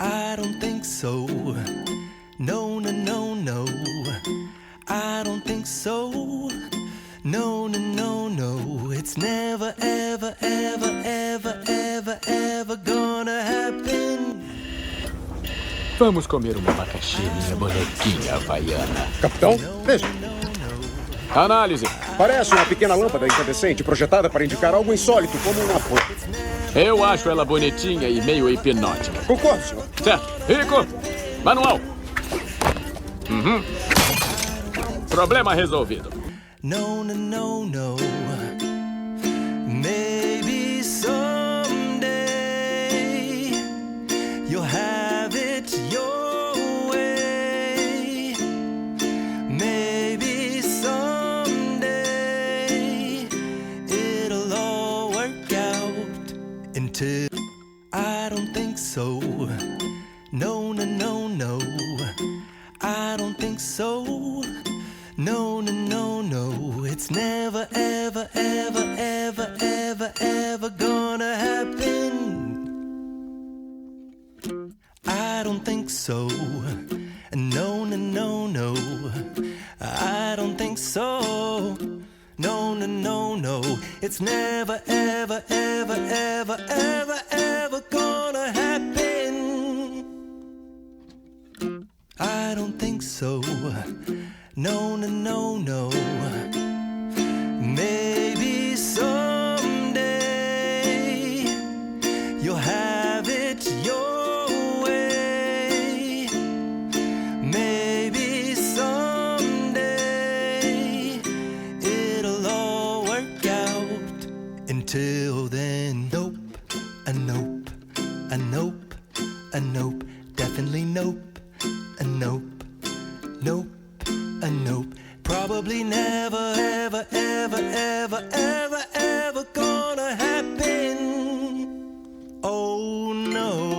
I don't think so. No, no, no, no. I don't think so. No, no, no, no. It's never, ever, ever, ever, ever, ever gonna happen. Vamos comer um abacaxi, minha bonequinha havaiana. Capitão, veja. Análise. Parece uma pequena lâmpada incandescente projetada para indicar algo insólito, como um apoio. Eu acho ela bonitinha e meio hipnótica. Concordo, senhor. Certo. Rico, manual. Problema resolvido. No, no, no, no. Maybe someday you'll have it your way. Maybe someday it'll all work out until I don't think so. No, no, no, no. I don't think so. No, no, no, no. It's never, ever, ever, ever, ever, ever gonna happen. I don't think so. No, no, no, no. I don't think so. No, no, no, no. It's never, ever, ever, ever, ever, ever gonna happen. I don't think so. No, no, no, no. Maybe someday you'll have it your way. Maybe someday it'll all work out. Until then, nope, a nope, a nope, a nope, definitely nope, a nope, nope. A nope, probably never, ever, ever, ever, ever, ever gonna happen. Oh no.